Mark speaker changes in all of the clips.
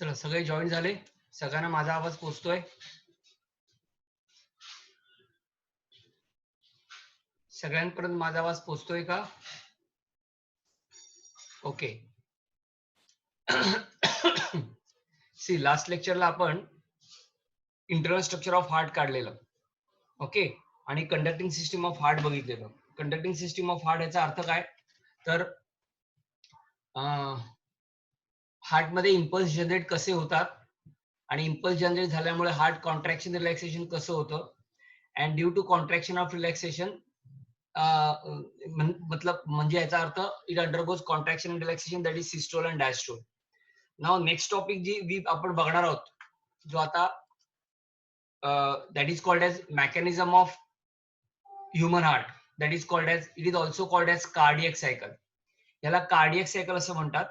Speaker 1: चला सगळे जॉईन झाले. सगळ्यांना माझा आवाज पोहोचतोय? सगळ्यांपर्यंत माझा आवाज पोहोचतोय का? ओके. सी लास्ट लेक्चरला आपण इंटरनल स्ट्रक्चर ऑफ हार्ट काढलेलं. ओके. आणि कंडक्टिंग सिस्टीम ऑफ हार्ट बघितलेलं. कंडक्टिंग सिस्टीम ऑफ हार्ट याचा अर्थ काय? तर हार्ट मध्ये इम्पल्स जनरेट कसे होतात आणि इम्पल्स जनरेट झाल्यामुळे हार्ट कॉन्ट्रॅक्शन रिलॅक्सेशन कसं होतं and due to contraction of relaxation मतलब म्हणजे याचा अर्थ it undergoes contraction and relaxation that is systole and diastole. नाव नेक्स्ट टॉपिक जी आपण बघणार आहोत जो आता that is called as mechanism of human heart. That is called as it is also called as cardiac cycle. याला cardiac cycle असं म्हणतात.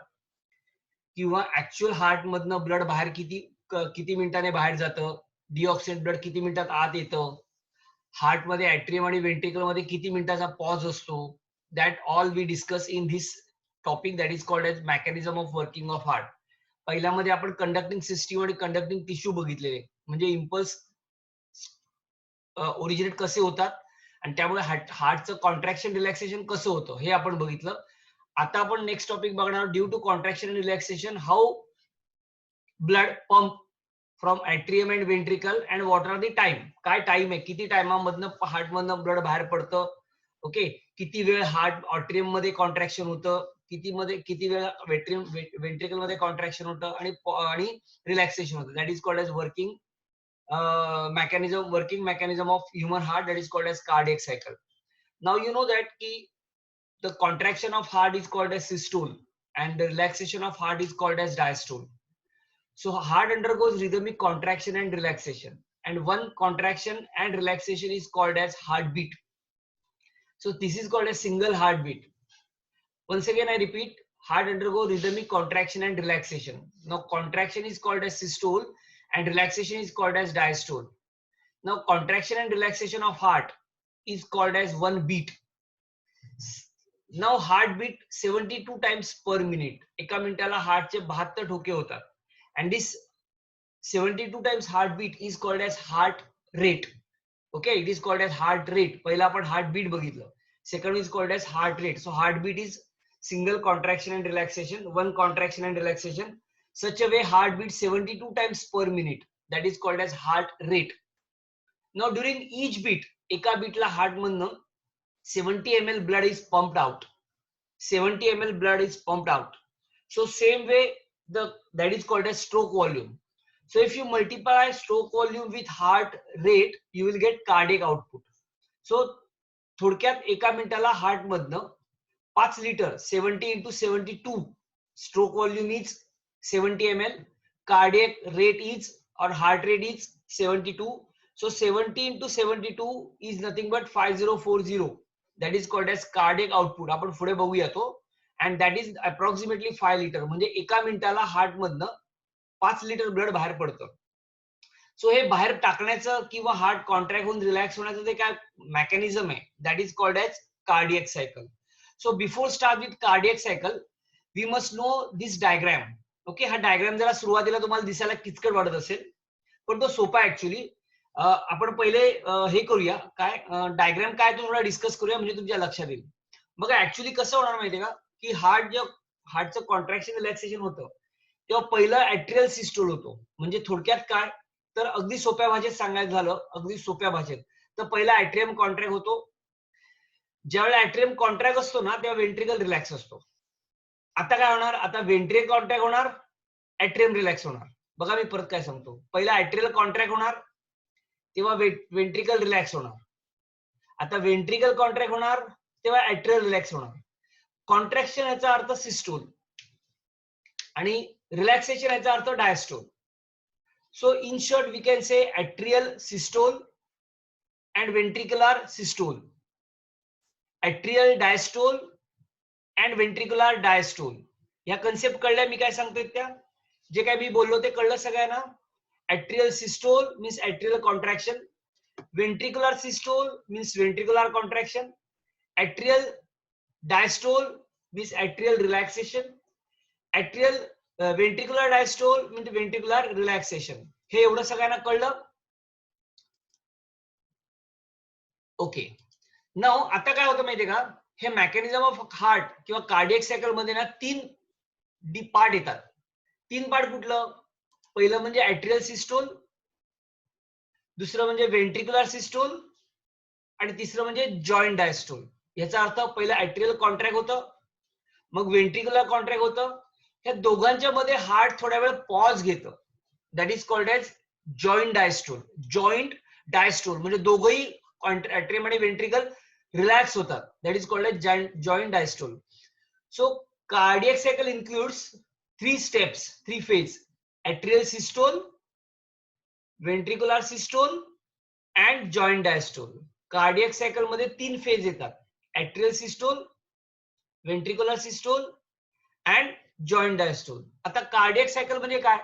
Speaker 1: किंवा ऍक्च्युअल हार्ट मधनं ब्लड बाहेर किती मिनिटाने बाहेर जातं, डिऑक्सिजन ब्लड किती मिनिटात आत येतं, हार्ट मध्ये ऍट्रियम आणि वेंट्रिकल मध्ये किती मिनिटाचा पॉज असतो, that all we discuss in this topic that is called as mechanism of working of heart. पहिल्यामध्ये आपण कंडक्टिंग सिस्टीम आणि कंडक्टिंग टिश्यू बघितलेले, म्हणजे इम्पल्स ओरिजिनेट कसे होतात आणि त्यामुळे हार्टचं कॉन्ट्रॅक्शन रिलॅक्सेशन कसं होतं हे आपण बघितलं. आता आपण नेक्स्ट टॉपिक बघणार due to contraction relaxation how blood pump from atrium and ventricle and what are the time. काय टाइम आहे, किती टाइमामधनं हार्टमधनं ब्लड बाहेर पडतं. ओके. किती वेळ हार्ट ऑट्रियम मध्ये कॉन्ट्रॅक्शन होतं, किती वेळ वेंट्रिकल मध्ये कॉन्ट्रॅक्शन होतं आणि रिलॅक्सेशन होतं. That is called as working mechanism of human heart, that is called as cardiac cycle. Now you know that the contraction of heart is called as systole and the relaxation of heart is called as diastole. So heart undergoes rhythmic contraction and relaxation, and one contraction and relaxation is called as heartbeat. So this is called a single heartbeat. Once again I repeat, heart undergoes rhythmic contraction and relaxation. Now contraction is called as systole and relaxation is called as diastole. Now contraction and relaxation of heart is called as one beat. Now heartbeat 72 times per minute. एका मिनिटाला हार्टचे 72 ठोके होतात. And this 72 times heartbeat is called as heart rate. Okay, it is called as heart rate. पहिला आपण heartbeat बघितलं. Second is called as heart rate. So heartbeat is single contraction and relaxation, one contraction and relaxation. Such a way heartbeat 72 times per minute. That is called as heart rate. Now during each beat, एका बीटला heart मधनं 70 ml blood is pumped out. 70 ml blood is pumped out. So same way that is called as stroke volume. So if you multiply stroke volume with heart rate, you will get cardiac output. So थोडक्यात एका मिनिटाला heart मधनं 5 litre 70 into 72 stroke volume is 70 ml, cardiac rate is or heart rate is 72. So 70 into 72 is nothing but 5040. That is called as cardiac output. आपण पुढे बघूया तो. And that is approximately 5 litre. म्हणजे एका मिनिटाला हार्ट मधनं 5 litre blood बाहेर पडतं. सो हे बाहेर टाकण्याचं किंवा हार्ट कॉन्ट्रॅक्ट होऊन रिलॅक्स होण्याचं ते काय मेकॅनिझम आहे, that is called as cardiac cycle. So before start with cardiac cycle we must know this diagram. Okay. हा डायग्राम जरा सुरुवातीला तुम्हाला दिसायला किचकट वाटत असेल, पण तो सोपा ऍक्च्युअली. आपण पहिले हे करूया, काय डायग्राम काय तो थोडा डिस्कस करूया म्हणजे तुमच्या लक्षात येईल. बघा ऍक्च्युअली कसं होणार माहितीये का, की हार्टचं कॉन्ट्रॅक्शन रिलॅक्सेशन होतं तेव्हा पहिलं ऍट्रियल सिस्टोल होतो. म्हणजे थोडक्यात काय, तर अगदी सोप्या भाषेत सांगायचं झालं, अगदी सोप्या भाषेत, तर पहिला ऍट्रियम कॉन्ट्रॅक्ट होतो. ज्यावेळेला ऍट्रियम कॉन्ट्रॅक्ट असतो ना तेव्हा वेंट्रिकल रिलॅक्स असतो. आता काय होणार, आता वेंट्रिकल कॉन्ट्रॅक्ट होणार, ऍट्रियम रिलॅक्स होणार. बघा मी परत काय सांगतो, पहिला ऍट्रियल कॉन्ट्रॅक्ट होणार तेव्हा वेंट्रिकल रिलॅक्स होणार. आता वेंट्रिकल कॉन्ट्रॅक्ट होणार तेव्हा ऍट्रियल रिलॅक्स होणार. कॉन्ट्रॅक्शन याचा अर्थ सिस्टोल आणि रिलॅक्सेशन याचा अर्थ diastole. So in short we can say atrial systole and ventricular systole, atrial diastole and ventricular diastole. या कन्सेप्ट कळल्या मी काय सांगतोय त्या, जे काय मी बोललो ते कळलं सगळ्यांना. atrial systole means atrial contraction, ventricular systole means ventricular contraction, atrial diastole means atrial relaxation, atrial ventricular diastole म्हणजे व्हेंट्रिक्युलर रिलॅक्सेशन. हे एवढं सगळ्यांना कळलं? ओके. नाउ आता काय होतं माहितीये का, हे मेकॅनिझम ऑफ हार्ट किंवा कार्डियक सायकल मध्ये ना 3 पार्ट येतात. 3 पार्ट कुठलं? पहिलं म्हणजे ॲट्रियल सिस्टोल, दुसरं म्हणजे व्हेंट्रिक्युलर सिस्टोल आणि तिसरं म्हणजे जॉइंट डायस्टोल. याचा अर्थ पहिलं ॲट्रियल कॉन्ट्रॅक्ट होतं, मग व्हेंट्रिक्युलर कॉन्ट्रॅक्ट होतं. या दोघांच्या मध्ये हार्ट थोड्या वेळ पॉज घेतं. That is called as joint diastole. Joint diastole म्हणजे दोघंही ॲट्रियम आणि व्हेंट्रिकल रिलॅक्स होतात. That is called as joint diastole. So cardiac cycle includes 3 steps, 3 phase: atrial systole, ventricular systole and joint diastole. Cardiac cycle मध्ये 3 phase येतात: atrial systole, ventricular systole and joint diastole. आता cardiac cycle म्हणजे काय?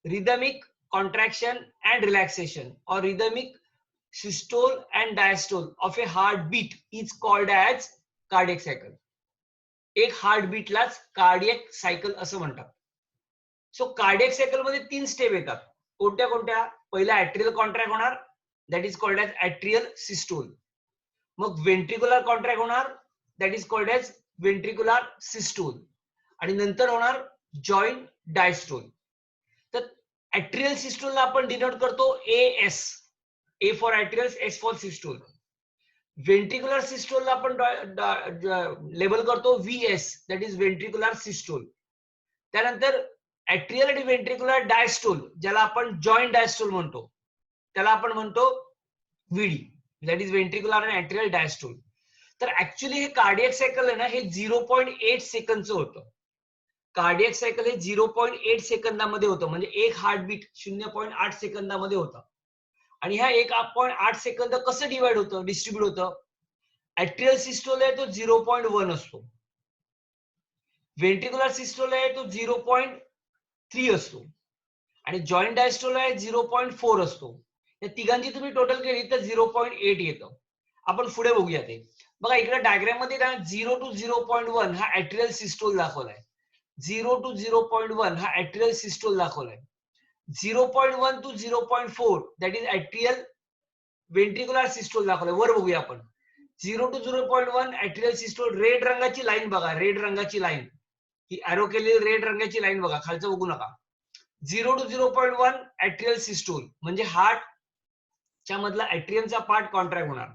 Speaker 1: Rhythmic contraction and relaxation or rhythmic systole and diastole of a heartbeat is called as cardiac cycle. एक हार्टबीटलाच cardiac cycle असं म्हणतात. So cardiac cycle मध्ये 3 step येतात. कोणत्या कोणत्या? पहिला ॲट्रियल कॉन्ट्रॅक्ट होणार, that is called as atrial systole. मग व्हेंट्रिक्युलर कॉन्ट्रॅक्ट होणार, that is called as ventricular systole. आणि नंतर होणार जॉइंट डायस्टोल. तर ॲट्रियल सिस्टोलला आपण डिनोट करतो AS. A for atrial, S for systole. Ventricular सिस्टोलला आपण लेबल करतो VS, that is ventricular systole. त्यानंतर ॲट्रियल आणि व्हेंट्रिक्युलर डायस्टोल, ज्याला आपण जॉइंट डायस्टोल म्हणतो, त्याला आपण म्हणतो VD, दॅट इज व्हेंट्रिक्युलर आणि ॲट्रियल डायस्टोल. तर ऍक्च्युली हे कार्डियक सायकल आहे ना, हे 0.8 सेकंदचं होतं. कार्डियक सायकल हे 0.8 सेकंदामध्ये होतं, म्हणजे एक हार्टबीट 0.8 सेकंदामध्ये होतं. आणि ह्या 1.8 सेकंद कसं डिवाइड होतं, डिस्ट्रीब्यूट होतं? ॲट्रियल सिस्टोल आहे तो 0.1 असतो, व्हेंट्रिक्युलर सिस्टोल आहे तो 0.3 असतो आणि जॉइंट डायस्टोल आहे 0.4 असतो. या तिघांची तुम्ही टोटल केली तर 0.8 येतं. आपण पुढे बघूया ते. बघा इकडे डायग्राम मध्ये ना 0 to 0.1 हा ॲट्रियल सिस्टोल दाखवलाय. 0 to 0.1 हा ॲट्रियल सिस्टोल दाखवलाय. 0.1 to 0.4 that is atrial ventricular systole दाखवलाय. वर बघूया आपण. 0 to 0.1 ॲट्रियल सिस्टोल. रेड रंगाची लाईन बघा, रेड रंगाची लाईन, ही अॅरो केलेली रेड रंगाची लाईन बघा, खालचं बघू नका. 0 to 0.1 ॲट्रियल सिस्टोल म्हणजे हार्टच्या मधला ॲट्रियमचा पार्ट कॉन्ट्रॅक्ट होणार.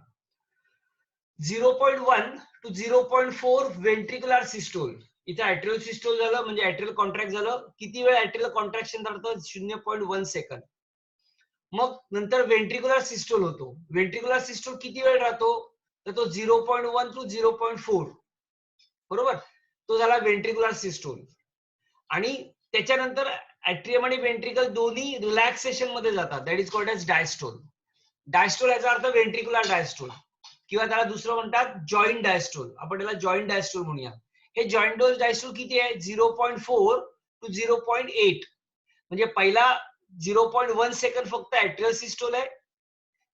Speaker 1: 0.1 to 0.4 व्हेंट्रिक्युलर सिस्टोल. इथे ॲट्रियल सिस्टोल झालं म्हणजे ॲट्रियल कॉन्ट्रॅक्ट झालं. किती वेळ ॲट्रियल कॉन्ट्रॅक्शन राहतं? 0.1 सेकंद. मग नंतर व्हेंट्रिक्युलर सिस्टोल होतो. व्हेंट्रिक्युलर सिस्टोल किती वेळ राहतो? तर तो 0.1 to 0.4, बरोबर. तो झाला व्हेंट्रिक्युलर सिस्टोल. आणि त्याच्यानंतर ॲट्रियम आणि व्हेंट्रिकल दोन्ही रिलॅक्सेशन मध्ये जातात, that is called as diastole. Diastole याचा अर्थ व्हेंट्रिक्युलर डायस्टोल किंवा त्याला दुसरं म्हणतात जॉइंट डायस्टोल. आपण त्याला जॉइंट डायस्टोल म्हणूया. हे जॉइंट डायस्टोल किती आहे? 0.4 to 0.8. म्हणजे पहिला 0.1 सेकंद फक्त ॲट्रियल सिस्टोल आहे.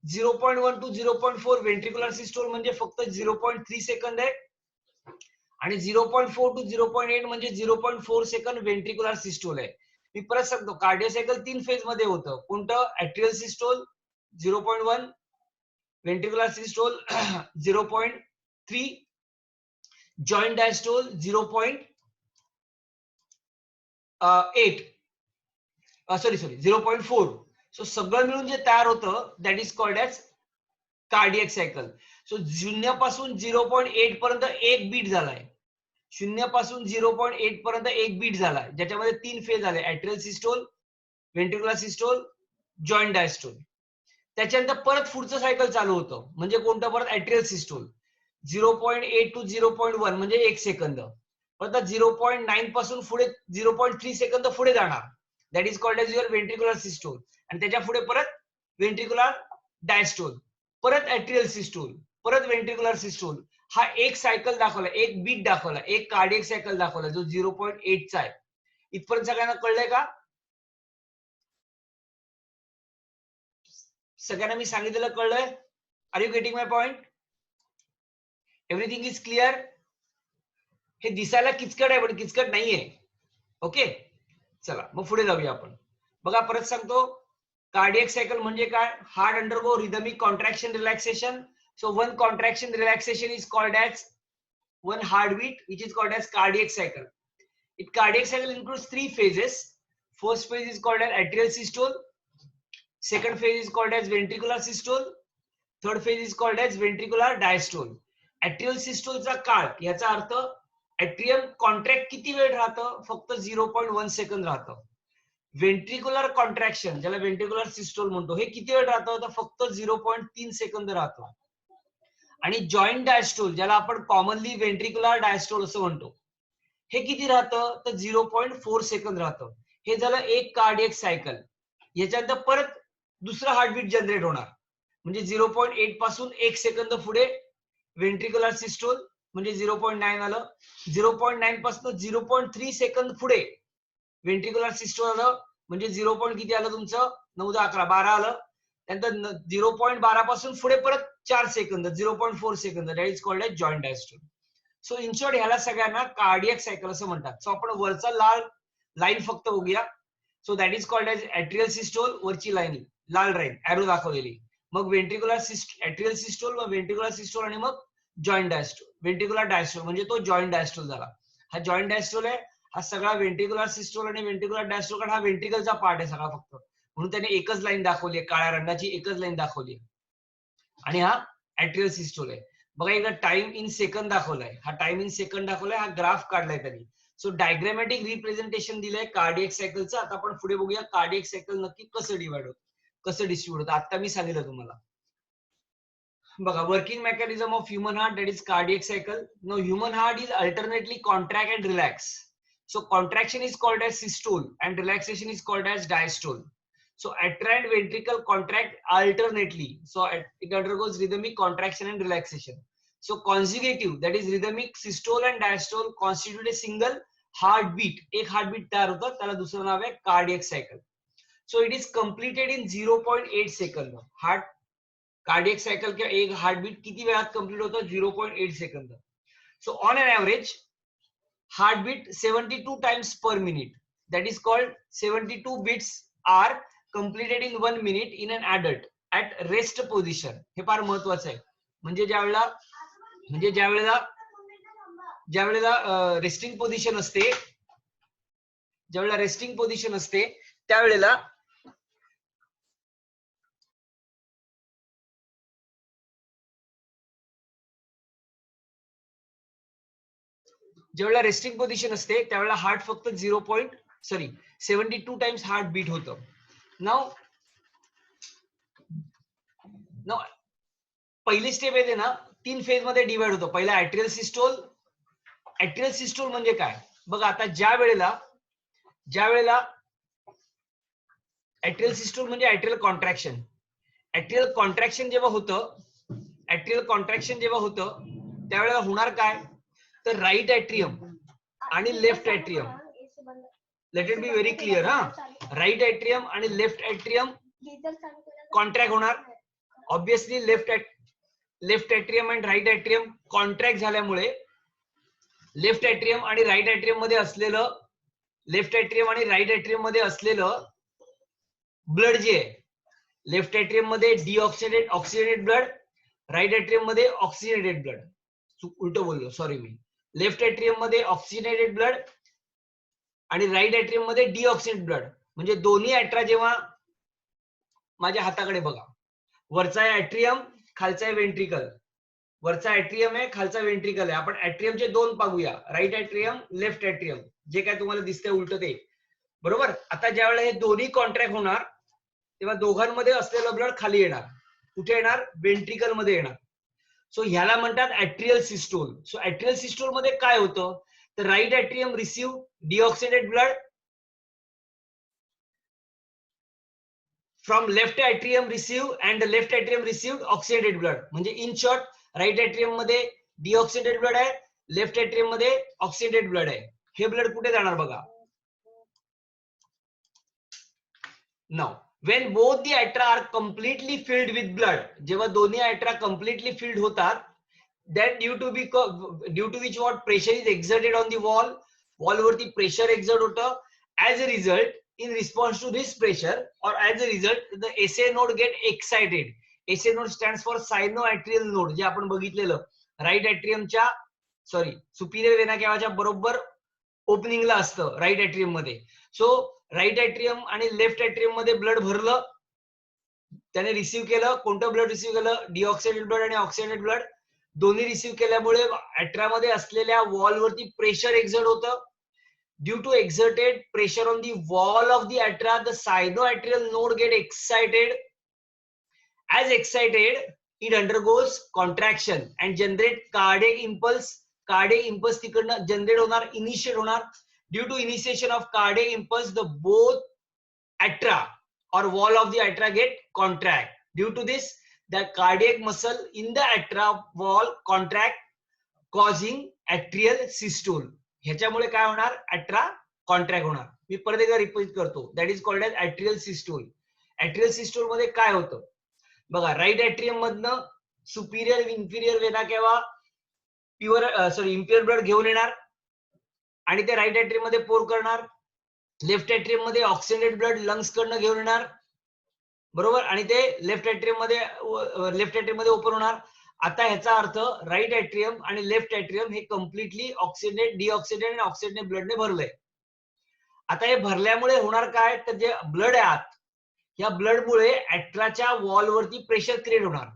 Speaker 1: 0.1 to 0.4 व्हेंट्रिक्युलर सिस्टोल म्हणजे फक्त 0.3 सेकंद आहे. आणि 0.4 to 0.8 म्हणजे 0.4 सेकंद व्हेंट्रिक्युलर सिस्टोल आहे. मी परत सांगतो, कार्डियक सायकल 3 फेज मध्ये होतं. कोणतं? Atrial systole 0.1, ventricular systole 0.3, joint diastole 0.8, sorry 0.4. So सगळं मिळून जे तयार होतं that is called as cardiac cycle. So 0 पासून 0.8 पर्यंत एक बीट झालाय. 0 पासून 0.8 पर्यंत एक बीट झालाय, ज्याच्यामध्ये 3 फेज आले: atrial systole, ventricular systole, joint diastole. त्याच्यानंतर परत पुढचं सायकल चालू होतं, म्हणजे कोणतं? परत ॲट्रियल सिस्टोल 0.8 to 0.1 म्हणजे 1 सेकंद. परत 0.9 पासून पुढे 0.3 सेकंद पुढे जाणार, that is called as your ventricular systole. आणि त्याच्या पुढे परत व्हेंट्रिक्युलर डायस्टोल, परत ॲट्रियल सिस्टोल, परत व्हेंट्रिक्युलर सिस्टोल. हा एक सायकल दाखवला, एक बीट दाखवला, एक कार्डियक सायकल दाखवला जो 0.8 चा आहे. इथपर्यंत सगळ्यांना कळलंय का? सगळ्यांना मी सांगितलेलं कळलंय? Are you getting my point? Everything is clear? हे दिसायला किचकट आहे पण किचकट नाहीये. ओके. चला मग पुढे जाऊया आपण. बघा परत सांगतो, कार्डियक सायकल म्हणजे काय? Heart undergo rhythmic contraction relaxation. So one contraction relaxation is called as one heartbeat, which is called as cardiac cycle. Cardiac cycle includes 3 phases. First phase is called as atrial systole. Second phase is called as ventricular systole. Third phase is called as ventricular diastole. Atrial systole चा काळ, याचा अर्थ atrium contract किती वेळ राहतं? फक्त 0.1 second राहतं. वेंट्रिक्युलर contraction, ज्याला वेंट्रिक्युलर सिस्टोल म्हणतो, हे किती वेळ राहतं? तर फक्त 0.3 सेकंद राहतं. आणि जॉईंट डायस्टोल, ज्याला आपण कॉमनली वेंट्रिक्युलर डायस्टोल असं म्हणतो, हे किती राहतं? तर 0.4 सेकंद राहतं. हे झालं एक कार्डियक सायकल. याच्यानंतर परत दुसरं हार्टबीट जनरेट होणार, म्हणजे 0.8 पासून 1 सेकंद पुढे वेंट्रिक्युलर सिस्टोल, म्हणजे 0.9 आलं. 0.9 पासून 0.3 सेकंद पुढे वेंट्रिक्युलर सिस्टोल आलं, म्हणजे 0. किती आलं तुमचं? 9, 10, 11, 12 आलं. त्यानंतर 0.12 पासून पुढे परत 4 सेकंद, 0.4 सेकंद, that is called as joint diastole. So in short ह्याला सगळ्यांना कार्डियक सायकल असं म्हणतात. सो आपण वरचा लाईन फक्त बघूया. So that is called as atrial systole, वरची लाईन लाल लाईन एरो दाखवलेली. मग वेंट्रिक्युलर एट्रियल सिस्टोल, मग वेंट्रिक्युलर सिस्टोल आणि मग जॉईंट डायस्टोल. वेंट्रिक्युलर डायस्टोल म्हणजे तो जॉईंट डायस्टोल झाला. हा जॉईंट डायस्टोल आहे. हा सगळा वेंट्रिक्युलर सिस्टोल आणि वेंट्रिक्युलर डायस्टोल, कारण हा वेंट्रिकलचा पार्ट आहे सगळा फक्त, म्हणून त्याने एकच लाईन दाखवली आहे, काळ्या रंगाची एकच लाईन दाखवली. आणि हा एट्रियल सिस्टोल आहे. बघा इकडे टाइम इन सेकंद दाखवलाय, हा टाइम इन सेकंद दाखवलाय, हा ग्राफ काढलाय त्यांनी. सो डायग्रामॅटिक रिप्रेझेंटेशन दिलंय कार्डियक सायकलचं. आता आपण पुढे बघूया कार्डियक सायकल नक्की कसं डिवाइड होतं, कसं डिस्ट्रीब्यूट होतं. आता मी सांगितलं तुम्हाला. बघा, working mechanism of human heart, that is cardiac cycle. No, human heart is alternately contract and relax. So contraction is called as systole and relaxation is called as diastole. So atrial and ventricle contract alternately. So it undergoes rhythmic contraction and relaxation. So consecutive, that is rhythmic systole and diastole constitute a single heartbeat. एक heartbeat तयार होतं, त्याला दुसरं नाव आहे cardiac cycle. So it is completed in 0.8 second. Heart cardiac cycle किंवा एक heartbeat किती वेळात कंप्लीट होतं? 0.8 second. So on an average heartbeat 72 times per minute, that is called 72 beats are completed in 1 minute in an adult at rest position. हे फार महत्वाचं आहे. म्हणजे ज्यावेळेला रेस्टिंग पोझिशन असते, ज्यावेळेला रेस्टिंग पोझिशन असते त्यावेळेला रेस्टिंग पोझिशन असते त्यावेळेला हार्ट फक्त 72 टाइम्स हार्ट बीट होतं. नाव पहिली स्टेप येते ना, 3 फेज मध्ये डिवाइड होतो. पहिला एट्रियल सिस्टोल. एट्रियल सिस्टोल म्हणजे काय? बघा, आता ज्या वेळेला एट्रियल सिस्टोल म्हणजे एट्रियल कॉन्ट्रॅक्शन. एट्रियल कॉन्ट्रॅक्शन जेव्हा होतं त्यावेळेला होणार काय? तर राईट एट्रियम आणि left atrium, let it be very clear हा, राईट एट्रियम आणि लेफ्ट एट्रियम कॉन्ट्रॅक्ट होणार. ऑब्विसली लेफ्ट एट्रियम आणि राईट एट्रियम कॉन्ट्रॅक्ट झाल्यामुळे लेफ्ट एट्रियम आणि राईट एट्रियम मध्ये असलेलं ब्लड जे आहे, लेफ्ट एट्रियम मध्ये ऑक्सिडेटेड ब्लड, राईट एट्रियम मध्ये ऑक्सिजनेटेड ब्लड. उलट बोललो, सॉरी मी. लेफ्ट एट्रियम मध्ये ऑक्सिजनेटेड ब्लड आणि राईट एट्रियम मध्ये डिऑक्सिनेटेड ब्लड. म्हणजे दोन्ही एट्रा जेव्हा, माझ्या हाताकडे बघा, वरचा आहे एट्रियम, खालचा आहे वेंट्रिकल. वरचा एट्रियम आहे, खालचा वेंट्रिकल आहे. आपण एट्रियमचे दोन पाहूया, राईट एट्रियम, लेफ्ट एट्रियम, जे काय तुम्हाला दिसतंय उलट ते, बरोबर. आता ज्यावेळेला हे दोन्ही कॉन्ट्रॅक्ट होणार तेव्हा दोघांमध्ये असलेलं ब्लड खाली येणार. कुठे येणार? वेंट्रिकल मध्ये येणार. सो ह्याला म्हणतात atrial systole. So atrial systole मध्ये काय होतं? तर right atrium receive deoxygenated blood from left atrium receive and left atrium receive oxidated blood. म्हणजे इन शॉर्ट, राईट एट्रियम मध्ये डिऑक्सिडेटेड ब्लड आहे, लेफ्ट एट्रियम मध्ये ऑक्सिडेटेड ब्लड आहे. हे ब्लड कुठे जाणार बघा. Now when both the atria are completely filled with blood, जेव्हा दोन्ही atria completely filled होतात, then due to which what pressure is exerted on the wall वरती pressure exert होतं as a result, in response to this pressure, or as a result, the SA node get excited. SA node stands for sinoatrial node, जे आपण बघितलेलं right एट्रियमच्या Superior vena केवाच्या बरोबर ओपनिंगला असतं right atrium मध्ये. So right atrium आणि left atrium मध्ये blood भरलं, त्याने रिसीव्ह केलं. कोणतं ब्लड रिसीव्ह केलं? डिऑक्सिडेटेड ब्लड आणि ऑक्सिडेटेड ब्लड दोन्ही रिसीव्ह केल्यामुळे अॅट्रामध्ये असलेल्या वॉल वरती प्रेशर एक्झर्ट होतं. Due to exerted pressure on the wall of the atria, the sinoatrial node get excited. As excited, it undergoes contraction and generate cardiac impulse. Cardiac impulse तिकडनं generate होणार, initiate होणार. Due to initiation of cardiac impulse, the both atria or wall of the atria get contract. Due to this, the cardiac muscle in the atria wall contract, causing atrial systole. ह्याच्यामुळे काय होणार? अॅट्रा contract होणार. मी परत एकदा repeat करतो. That is called as atrial systole. Atrial systole मध्ये काय होतं बघा, राईट ॲट्रियम मधनं superior inferior vena cava impure blood घेऊन येणार आणि ते राईट ॲट्रियम मध्ये पोर करणार. लेफ्ट ॲट्रियम मध्ये ऑक्सिडेटेड ब्लड लंग्स कडनं घेऊन येणार, बरोबर, आणि ते लेफ्ट ॲट्रियम मध्ये ओपन होणार. आता ह्याचा अर्थ राईट ॲट्रियम आणि लेफ्ट ॲट्रियम हे कम्प्लिटली ऑक्सिडेट, डिऑक्सिडेट आणि ऑक्सिडेटेड ब्लडने भरलंय. आता हे भरल्यामुळे होणार काय, तर जे ब्लड आहे आत, या ब्लडमुळे अॅट्राच्या वॉलवरती प्रेशर क्रिएट होणार.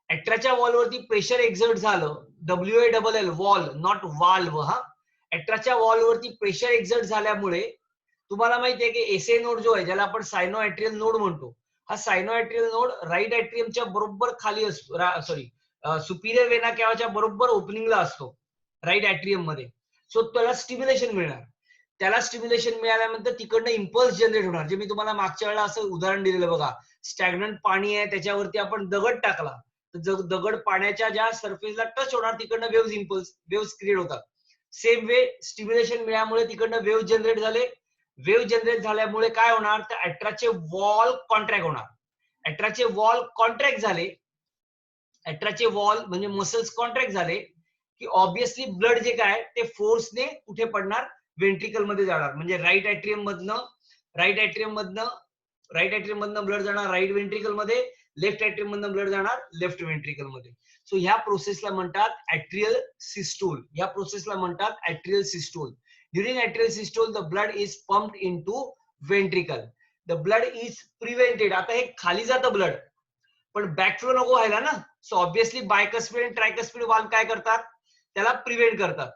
Speaker 1: अॅट्राच्या वॉलवरती प्रेशर एक्झर्ट झालं, WALL वॉल, नॉट वाल्व. हा, अॅट्राच्या वॉलवरती प्रेशर एक्झर्ट झाल्यामुळे तुम्हाला माहिती आहे की एसए नोड जो आहे, ज्याला आपण सायनोॲट्रियल नोड म्हणतो, हा सायनोॲट्रियल नोड राईट ॲट्रियमच्या बरोबर खाली असतो, सुपिरियर वेना केवाच्या बरोबर ओपनिंगला असतो राईट ॲट्रियम मध्ये. सो त्याला स्टिम्युलेशन मिळणार. त्याला स्टिम्युलेशन मिळाल्यानंतर तिकडनं इम्पल्स जनरेट होणार. जे मी तुम्हाला मागच्या वेळेला असं उदाहरण दिलेलं बघा, स्टॅग्नंट पाणी आहे, त्याच्यावरती आपण दगड टाकला तर दगड पाण्याच्या ज्या सरफेसला टच होणार तिकडनं वेव्हज क्रिएट होतात. सेम वे स्टिम्युलेशन मिळाल्यामुळे तिकडनं वेव्ह जनरेट झाले. वेव्ह जनरेट झाल्यामुळे काय होणार, तर अॅट्राचे वॉल कॉन्ट्रॅक्ट होणार. अॅट्राचे वॉल कॉन्ट्रॅक्ट झाले, अॅट्राचे वॉल म्हणजे मसल्स कॉन्ट्रॅक्ट झाले की ऑब्विसली ब्लड जे काय ते फोर्सने कुठे पडणार, वेंट्रिकल मध्ये जाणार. म्हणजे राईट ॲट्रियम मधनं ब्लड जाणार राईट वेंट्रिकल मध्ये, लेफ्ट ॲट्रियम मधनं ब्लड जाणार लेफ्ट वेंट्रिकल मध्ये. सो ह्या प्रोसेसला म्हणतात ॲट्रियल सिस्टोल. ह्या प्रोसेसला म्हणतात atrial systole. During atrial systole the blood is pumped into ventricle. The blood is prevented. आता हे खाली जातं ब्लड, पण बॅकफ्लो नको व्हायला ना. सो ऑब्विसली बायकस्पिड आणि ट्रायकस्पिड वाल्व काय करतात, त्याला प्रिव्हेंट करतात.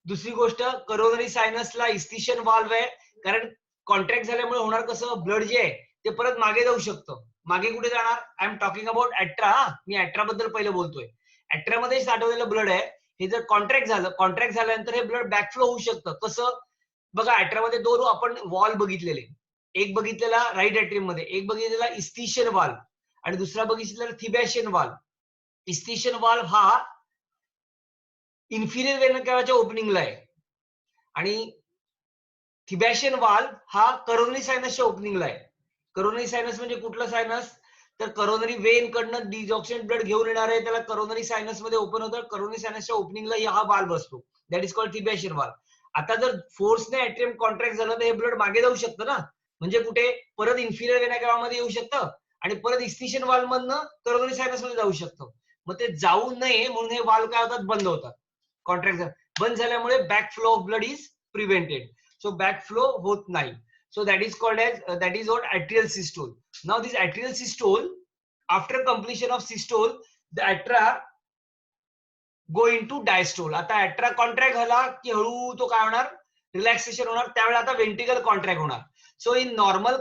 Speaker 1: दुसरी गोष्ट, करोनरी सायनसला इस्टिशन वाल्व आहे, कारण कॉन्ट्रॅक्ट झाल्यामुळे होणार कसं, ब्लड जे आहे ते परत मागे जाऊ शकतं. मागे कुठे जाणार, आय एम टॉकिंग अबाउट अॅट्रा. मी अॅट्रा बद्दल पहिलं बोलतोय. अॅट्रामध्ये साठवलेलं ब्लड आहे, हे जर कॉन्ट्रॅक्ट झाल्यानंतर हे ब्लड बॅकफ्लो होऊ शकतं. कसं बघा, अॅट्रामध्ये दोन आपण वॉल बघितलेले, एक बघितलेला राईट ॲट्रियम मध्ये, एक बघितलेला इस्टिशन वाल्व आणि दुसरा बघितलेला थिबॅशियन वाल्व. इस्टिशन वाल्व हा इन्फिरियर वेना केवाच्या ओपनिंगला आहे आणि थिबॅशियन वाल्व हा करोनरी सायनसच्या ओपनिंगला आहे. करोनरी सायनस म्हणजे कुठलं सायनस, तर करोनरी वेन कडनं डिऑक्सिडेटेड ब्लड घेऊन येणार आहे, त्याला करोनरी सायनस मध्ये ओपन होतं. करोनरी सायनसच्या ओपनिंगला हा वाल्व असतो, दॅट इज कॉल्ड थिबॅशियन वाल्व. आता जर फोर्सने ॲट्रियम कॉन्ट्रॅक्ट झालं तर हे ब्लड मागे जाऊ शकतं ना, म्हणजे कुठे परत इन्फिरियर वेना केवामध्ये येऊ शकतं आणि परत इस्टिशन वाल्व मधनं करोनरी सायनस मध्ये जाऊ शकतं. मग ते जाऊ नये म्हणून हे वाल्व काय होतात, बंद होतात. कॉन्ट्रॅक्ट बंद झाल्यामुळे back flow of blood is prevented. So back flow होत नाही. So that is called as that is what atrial systole. Now this atrial systole, after completion of systole, the atria go into diastole. आता atria contract झाला की हळू तो काय होणार, relaxation होणार. त्यावेळी आता वेंट्रिकल कॉन्ट्रॅक्ट होणार. So in normal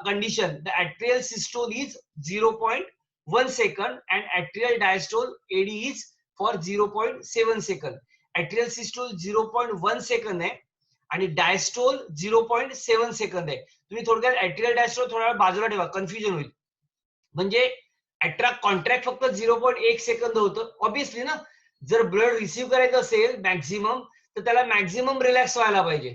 Speaker 1: condition the atrial systole is 0.1 second and atrial diastole AD is for 0.7 second. atrial systole 0.1 second आहे आणि डायस्टोल 0.7 सेकंद आहे. तुम्ही थोडक्यात ॲट्रियल डायस्टोल थोडा बाजूला ठेवा, कन्फ्युजन होईल. म्हणजे ॲट्रा कॉन्ट्रॅक्ट फक्त 0.1 सेकंद होतं. ऑब्विसली ना, जर ब्लड रिसीव्ह करायचं असेल मॅक्झिमम, तर त्याला मॅक्झिमम रिलॅक्स व्हायला पाहिजे,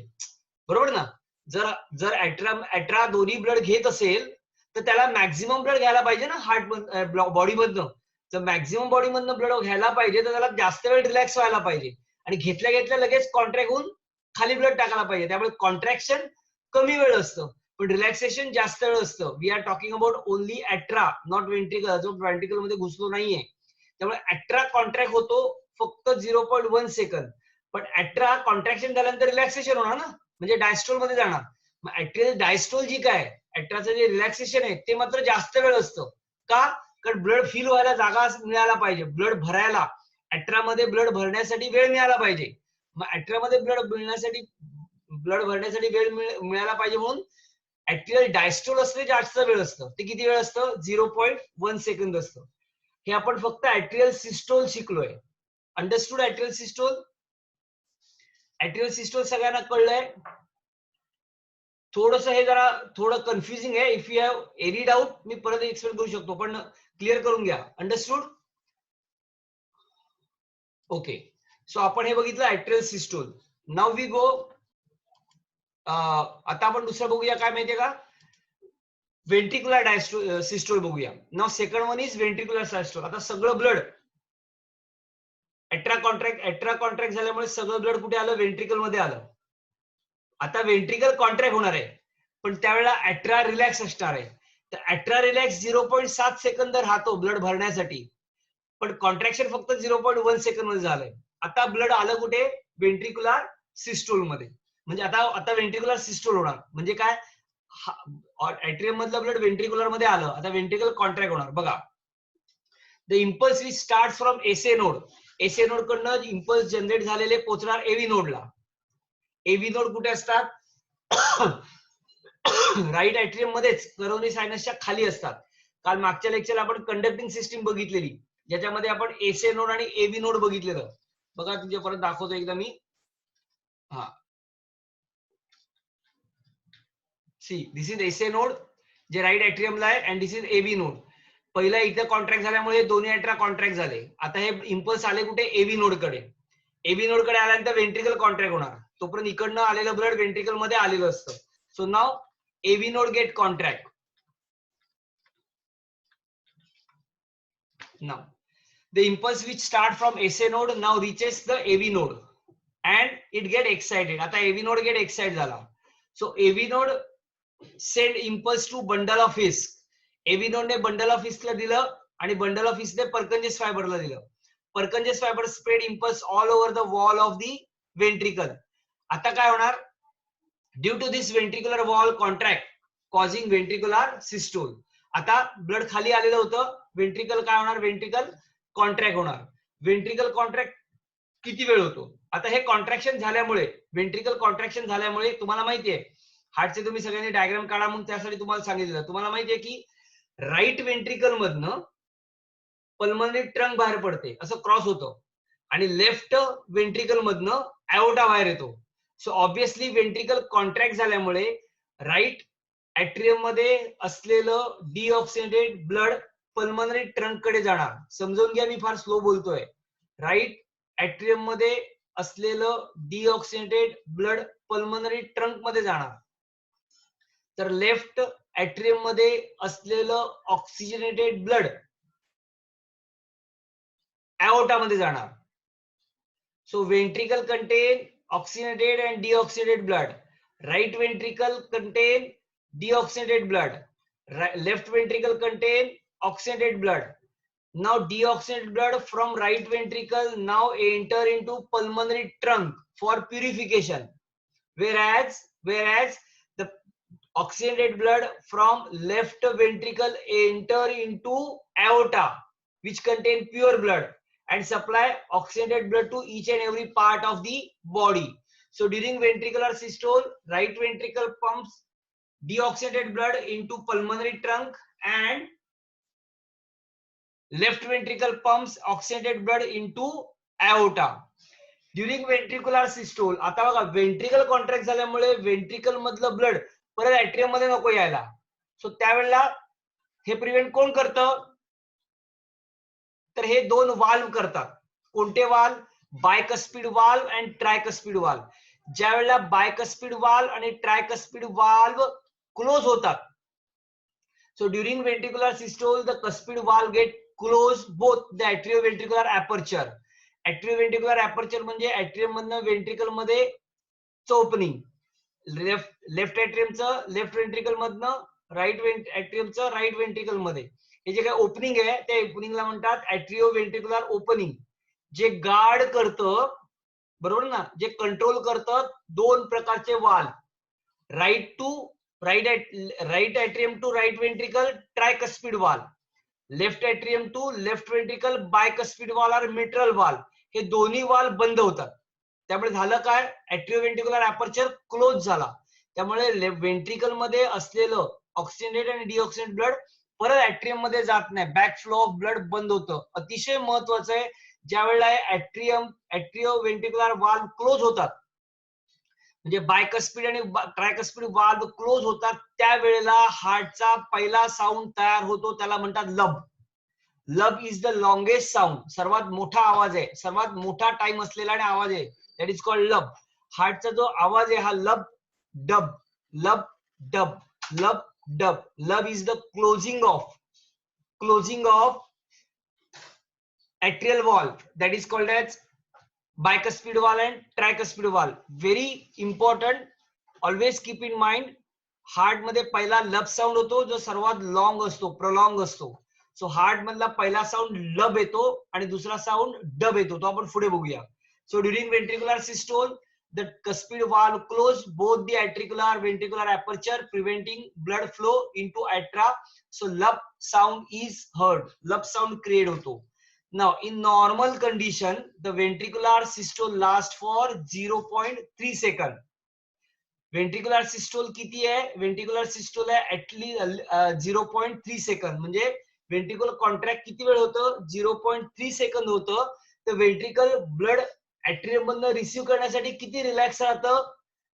Speaker 1: बरोबर ना. जर ॲट्रा दोन्ही ब्लड घेत असेल तर त्याला मॅक्झिमम ब्लड घ्यायला पाहिजे ना, हार्ट बॉडीमधनं. जर मॅक्झिमम बॉडीमधनं ब्लड घ्यायला पाहिजे तर त्याला जास्त वेळ रिलॅक्स व्हायला पाहिजे आणि घेतल्या लगेच कॉन्ट्रॅक्ट होऊन खाली ब्लड टाकायला पाहिजे. त्यामुळे कॉन्ट्रॅक्शन कमी वेळ असतं, पण रिलॅक्सेशन जास्त वेळ असतं. We are talking about only atria, not ventricle, जो व्हेंट्रिकल मध्ये घुसलो नाहीये. त्यामुळे अॅट्रा कॉन्ट्रॅक्ट होतो फक्त 0.1 सेकंद, पण अॅट्रा कॉन्ट्रॅक्शन झाल्यानंतर रिलॅक्सेशन होणार ना, म्हणजे डायस्टोल मध्ये जाणार. मग ऍट्रियल डायस्टोल जी काय अॅट्राचं जे रिलॅक्सेशन आहे ते मात्र जास्त वेळ असतं. का? कारण ब्लड फिल व्हायला जागा मिळायला पाहिजे, ब्लड भरायला, अॅट्रामध्ये ब्लड भरण्यासाठी वेळ मिळाला पाहिजे. मग अॅट्रामध्ये ब्लड भरण्यासाठी वेळ मिळाला पाहिजे, म्हणून ऍट्रियल डायस्टोल असले जास्त वेळ असतं. ते किती वेळ असतं? 0.1 सेकंद असतं. हे आपण फक्त ऍट्रियल सिस्टोल शिकलोय. Understood atrial systole? Atrial systole सगळ्यांना कळलंय? थोडस हे जरा थोडं कन्फ्युजिंग आहे. If you have any doubt मी परत एक्सप्लेन करू शकतो, पण क्लिअर करून घ्या. अंडरस्टूड? ओके. सो आपण हे बघितलं ऍट्रियल सिस्टोल. नाउ वी गो, आता आपण दुसरं बघूया, काय माहितीये का? व्हेंट्रिक्युलर डायस्टोल सिस्टोल बघूया. Now second one is ventricular systole. आता सगळं ब्लड अॅट्रा कॉन्ट्रॅक्ट झाल्यामुळे सगळं ब्लड कुठे आलं? व्हेंट्रिकल मध्ये आलं. आता व्हेंट्रिकल कॉन्ट्रॅक्ट होणार आहे, पण त्यावेळेला अॅट्रा रिलॅक्स असणार आहे. तर अॅट्रा रिलॅक्स 0.7 सेकंद राहतो ब्लड भरण्यासाठी, पण कॉन्ट्रॅक्शन फक्त 0.1 सेकंद मध्ये झालंय. आता ब्लड आलं कुठे? व्हेंट्रिक्युलर सिस्टोल मध्ये. म्हणजे आता व्हेंट्रिक्युलर सिस्टोल होणार म्हणजे काय? ऍट्रियम मधलं ब्लड व्हेंट्रिक्युलर मध्ये आलं. आता व्हेंट्रिकल कॉन्ट्रॅक्ट होणार. बघा, the impulse which start from SA node, SA node कडनं इम्पल्स जनरेट झालेले पोहोचणार एव्ही नोडला. एव्ही नोड कुठे असतात? राईट ऍट्रियम मध्येच, करोनरी सायनसच्या खाली असतात. काल मागच्या लेक्चरला आपण कंडक्टिंग सिस्टीम बघितलेली, ज्याच्यामध्ये आपण एसए नोड आणि एव्ही नोड बघितलेलं. बघा तुझ्या परत दाखवतो एकदा मी. हा, see this is SA node जे राईट ऍट्रियमला आहे, and this is AV node. पहिला इथे कॉन्ट्रॅक्ट झाल्यामुळे दोन्ही अॅट्रा कॉन्ट्रॅक्ट झाले. आता हे इम्पल्स आले कुठे? एव्ही नोड कडे. एव्ही नोड कडे आल्यानंतर व्हेंट्रिकल कॉन्ट्रॅक्ट होणार. तोपर्यंत इकडनं आलेलं ब्लड व्हेंट्रिकल मध्ये आलेलं असतं. So now AV node get contract. Now the impulse which start from SA node now reaches the AV node and it get excited. आता AV node get excited झाला. So AV node send impulse to bundle of His. AV node ने bundle of His ला दिलं आणि bundle of His ने Purkinje's fiber ला दिलं. Purkinje's fiber spread impulse all over the wall of the ventricle. आता काय होणार? Due to this ventricular wall contract causing ventricular systole. आता ब्लड खाली आलेलं होतं, व्हेंट्रिकल काय होणार? व्हेंट्रिकल कॉन्ट्रॅक्ट होणार. व्हेंट्रिकल कॉन्ट्रॅक्ट किती वेळ होतो? आता हे कॉन्ट्रॅक्शन झाल्यामुळे, व्हेंट्रिकल कॉन्ट्रॅक्शन झाल्यामुळे तुम्हाला माहितीये, हार्टचे तुम्ही सगळ्यांनी डायग्राम काढा म्हणून त्यासाठी तुम्हाला सांगितलं. तुम्हाला माहितीये की राईट व्हेंट्रिकल मधनं पल्मनरी ट्रंक बाहेर पडते, असं क्रॉस होतं, आणि लेफ्ट व्हेंट्रिकल मधनं ॲओर्टा बाहेर येतो. सो ऑब्विसली व्हेंट्रिकल कॉन्ट्रॅक्ट झाल्यामुळे राईट ऍट्रियम मध्ये असलेलं डिऑक्सिडेटेड ब्लड पल्मनरी ट्रंक कडे जाणार. समजून घ्या, मी फार स्लो बोलतोय. राईट ऍट्रियम मध्ये असलेलं डिऑक्सिडेटेड ब्लड पल्मनरी ट्रंक मध्ये जाणार, तर लेफ्ट ऍट्रियम मध्ये असलेलं ऑक्सिजनेटेड ब्लड ॲओर्टा मध्ये जाणार. So ventricle content oxygenated and deoxygenated blood. Right ventricle contain deoxygenated blood. Left ventricle contain oxygenated blood. Now deoxygenated blood from right ventricle now enter into pulmonary trunk for purification. Whereas the oxygenated blood from left ventricle enter into aorta, which contain pure blood, and supply oxygenated blood to each and every part of the body. So during ventricular systole, right ventricle pumps deoxygenated blood into pulmonary trunk and left ventricle pumps oxygenated blood into aorta. During ventricular systole, आता बघा ventricle contract झाल्यामुळे ventricle मधलं blood परत ऍट्रियम मध्ये नको यायला. So त्यावेळेला हे प्रिव्हेंट कोण करतं? तर हे दोन वाल्व करतात. कोणते valve? Bicuspid valve and tricuspid valve. ज्या वेळेला बायकस्पिड वाल्व आणि ट्रायकस्पिड वाल्व क्लोज होतात, so during ventricular systole the cuspid valve get close both the atrioventricular aperture. Atrioventricular aperture म्हणजे ॲट्रियम मधनं व्हेंट्रिकल मध्ये ओपनिंग, लेफ्ट एट्रियमचं लेफ्ट वेंट्रिकल मधनं right एट्रियमचं राईट वेंट्रिकल मध्ये हे जे काही ओपनिंग आहे त्या ओपनिंगला म्हणतात ऍट्रिओ वेंट्रिकुलर ओपनिंग, जे गार्ड करतं, बरोबर ना, जे कंट्रोल करतं दोन प्रकारचे valve, right atrium to right ventricle tricuspid valve, left atrium to left ventricle bicuspid valve और मिट्रल वाल, हे दोन्ही वाल बंद होतात. त्यामुळे झालं काय, एट्रिओ वेंट्रिकुलर अपर्चर क्लोज झाला. त्यामुळे वेंट्रिकल मध्ये असलेलं ऑक्सिजनेटेड आणि डिऑक्सिजनेटेड ब्लड परत एट्रियम मध्ये जात नाही, बॅक फ्लो ऑफ ब्लड बंद होतं. अतिशय महत्वाचं आहे, ज्या वेळेला एट्रिओ वेंट्रिकुलर वाल्व क्लोज होतात, म्हणजे बायकस्पिड आणि ट्रायकस्पिड वाल्व क्लोज होतात, त्यावेळेला हार्टचा पहिला साऊंड तयार होतो, त्याला म्हणतात लब. लब इज द लॉंगेस्ट साऊंड, सर्वात मोठा आवाज आहे, सर्वात मोठा टाइम असलेला आणि आवाज आहे, दॅट इज कॉल्ड लब. हार्टचा जो आवाज आहे हा लब डब, लब डब, लब डब. लब is the closing of atrial valve, that is called as bicuspid valve and tricuspid valve. Very important, always keep in mind, heart मध्ये पहिला लब साऊंड होतो जो सर्वात लॉंग असतो, प्रोलॉंग असतो. सो हार्ट मधला पहिला साऊंड लब येतो आणि दुसरा साऊंड डब येतो, तो आपण पुढे बघूया. So during ventricular systole the cuspid valve close both the atricular ventricular aperture, preventing blood flow into atria. So lub sound is heard, lub sound create होतो. Now in normal condition the ventricular systole lasts for 0.3 second. ventricular systole किती आहे, ventricular systole आहे at least 0.3 second, म्हणजे ventricle contract किती वेळ होतं, 0.3 second होतं. तर ventricle blood एट्रियम मधनं रिसीव्ह करण्यासाठी किती रिलॅक्स राहतं,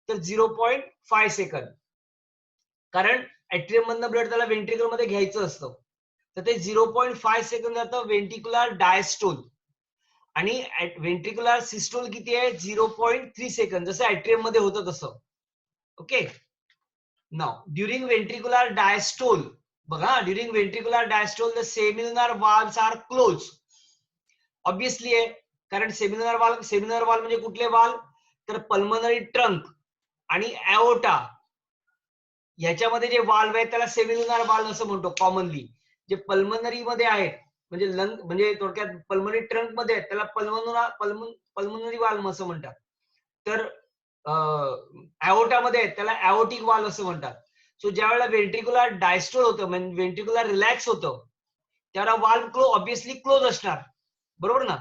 Speaker 1: तर 0.5 सेकंद. कारण एट्रियम मधनं ब्लड त्याला वेंट्रिकल मध्ये घ्यायचं असतं, तर ते 0.5 सेकंद जातं वेंट्रिकुलर डायस्टोल. आणि वेंट्रिकुलर सिस्टोल किती आहे, 0.3 सेकंद, जसं एट्रियम मध्ये होतं तसं. Okay. Now during ventricular diastole, बघा, during ventricular diastole the semilunar valves are close. Obviously आहे, कारण सेमिलुनर वाल्व म्हणजे कुठले वाल्व, तर पल्मनरी ट्रंक आणि एओर्टा ह्याच्यामध्ये जे वाल्व आहेत त्याला सेमिलुनर वाल्व असं म्हणतो कॉमनली. जे पल्मनरी मध्ये आहेत, म्हणजे लंग, म्हणजे थोडक्यात पल्मनरी ट्रंक मध्ये आहेत, त्याला पल्मनरी वाल्व असं म्हणतात. तर एओर्टा मध्ये आहेत त्याला एओर्टिक वाल्व असं म्हणतात. सो ज्या वेळेला वेंट्रिकुलर डायस्टोल होतं, म्हणजे वेंट्रिकुलर रिलॅक्स होतं, त्यावेळेला वाल्व ऑब्वियसली क्लोज असणार, बरोबर ना.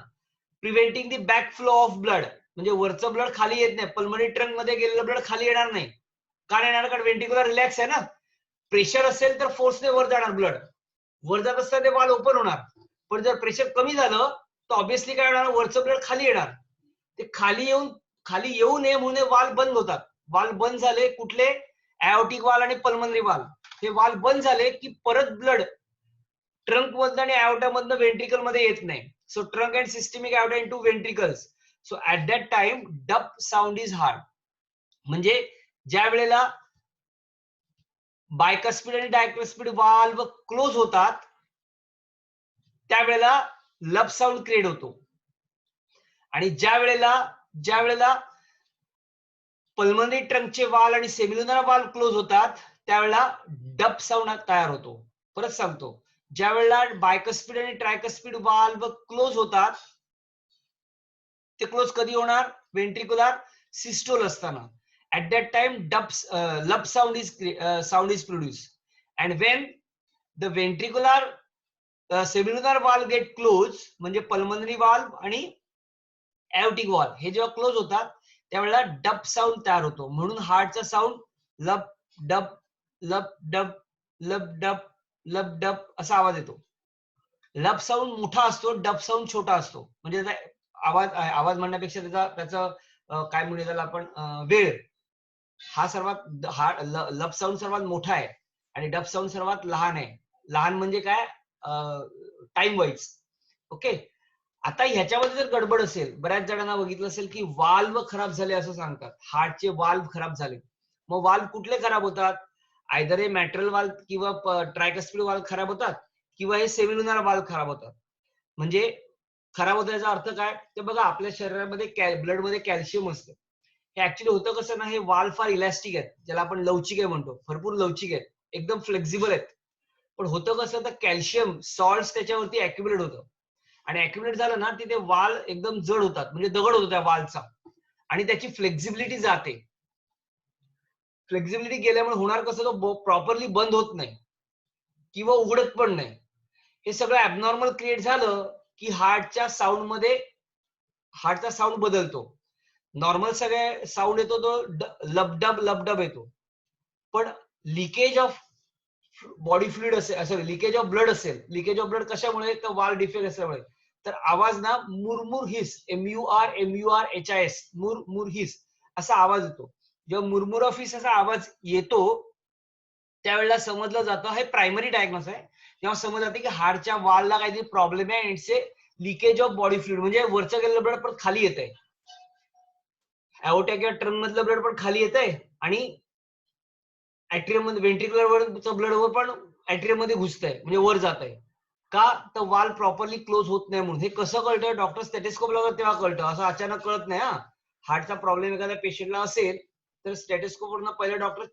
Speaker 1: Preventing the back flow of blood, म्हणजे वरचं ब्लड खाली येत नाही, पल्मनरी ट्रंक मध्ये गेलेलं ब्लड खाली येणार नाही. का येणार, कारण वेंट्रिकुलर रिलॅक्स आहे ना. प्रेशर असेल तर फोर्सने वर जाणार ब्लड, वर जात असताना ते वाल ओपन होणार. पण जर प्रेशर कमी झालं तर ऑब्वियसली काय होणार, वरचं ब्लड खाली येणार. ते खाली येऊ नये म्हणून वाल बंद होतात. वाल बंद झाले कुठले, एओर्टिक वाल आणि पल्मनरी वाल, हे वाल बंद झाले की परत ब्लड ट्रंक मधनं आणि एओर्टा मधनं वेंट्रिकल मध्ये येत नाही. So trunk and systemic aorta into ventricles. So at that time dub sound is heard. म्हणजे ज्या वेळेला बायकस्पिड आणि डायकस्पिड वाल्व क्लोज होतात त्यावेळेला लब साऊंड क्रिएट होतो. आणि ज्या वेळेला पल्मनरी ट्रंकचे वाल आणि सेमिलुनर वाल्व क्लोज होतात त्यावेळेला डब साऊंड तयार होतो. परत सांगतो, ज्या वेळेला बायकस्पिड आणि ट्रायकस्पिड वाल्व क्लोज होतात, ते क्लोज कधी होणार, वेंट्रिकुलर सिस्टोल असताना. at that time lub sound is produced, and when the ventricular semilunar valve get closed, म्हणजे पल्मनरी वाल्व आणि एओर्टिक वाल्व हे जेव्हा क्लोज होतात त्यावेळेला डब साऊंड तयार होतो. म्हणून हार्टचा साऊंड लब डब लब डब लब डब लब डब असा आवाज येतो. लब साऊंड मोठा असतो, डब साऊंड छोटा असतो. म्हणजे आवाज म्हणण्यापेक्षा त्याचं काय म्हणू त्याला आपण, वेळ हा सर्वात लब साऊंड सर्वात मोठा आहे आणि डब साऊंड सर्वात लहान आहे. लहान म्हणजे काय, टाइम वाईज. ओके. आता ह्याच्यामध्ये जर गडबड असेल, बऱ्याच जणांना बघितलं असेल की वाल्व खराब झाले असं सांगतात, हार्टचे वाल्व खराब झाले. मग वाल्व कुठले खराब होतात, आयदर हे मॅट्रल वाल्व किंवा ट्रायकस्पिड वाल्व खराब होतात किंवा हे सेमिलुनर वाल्व खराब होतात. म्हणजे खराब होण्याचा अर्थ काय, ते बघा, आपल्या शरीरामध्ये ब्लड मध्ये कॅल्शियम असतं. हे ऍक्च्युली होतं कसं ना, हे वाल फार इलॅस्टिक आहेत, ज्याला आपण लवचिक आहे म्हणतो, भरपूर लवचिक आहेत, एकदम फ्लेक्झिबल आहेत. पण होतं कसं, तर कॅल्शियम सॉल्ट त्याच्यावरती अॅक्युमुलेट होतं आणि अॅक्युमुलेट झालं ना, तिथे वाल एकदम जड होतात, म्हणजे दगड होतो त्या वालचा आणि त्याची फ्लेक्झिबिलिटी जाते. फ्लेक्झिबिलिटी गेल्यामुळे होणार कसं, तो प्रॉपरली बंद होत नाही किंवा उघडत पण नाही. हे सगळं ऍबनॉर्मल क्रिएट झालं की हार्टच्या साऊंड बदलतो. नॉर्मल सगळे साऊंड येतो तो लबडब लबडब येतो. पण लिकेज ऑफ बॉडी फ्लुइड असेल, सॉरी लिकेज ऑफ ब्लड असेल, लिकेज ऑफ ब्लड कशामुळे, तर वाल डिफेक्ट असल्यामुळे, तर आवाज ना Murmur his, MURMURHIS, Murmur his असा आवाज येतो. जेव्हा मुरमुर ऑफ हिस असा आवाज येतो त्यावेळेला समजलं जातं, हे प्रायमरी डायग्नोस आहे, तेव्हा समजलं जातं की हार्टच्या वालला काहीतरी प्रॉब्लेम आहे, it's a leakage of body fluid, म्हणजे वरचं गेलेलं ब्लड पण खाली येत आहे, अओर्टा किंवा ट्रंक मधलं ब्लड पण खाली येत आहे आणि ऍट्रियम मध्ये व्हेंट्रिक्युलर वरचं ब्लड वर पण ऍट्रियम मध्ये घुसतंय, म्हणजे वर जात आहे. का तर वाल प्रॉपरली क्लोज होत नाही म्हणून. हे कसं कळतं, डॉक्टर स्टेथोस्कोप लावतात तेव्हा कळतं, असं अचानक कळत नाही. हा, हार्टचा प्रॉब्लेम एखाद्या पेशंटला असेल तर स्टेथोस्कोप वरनं पहिलं डॉक्टर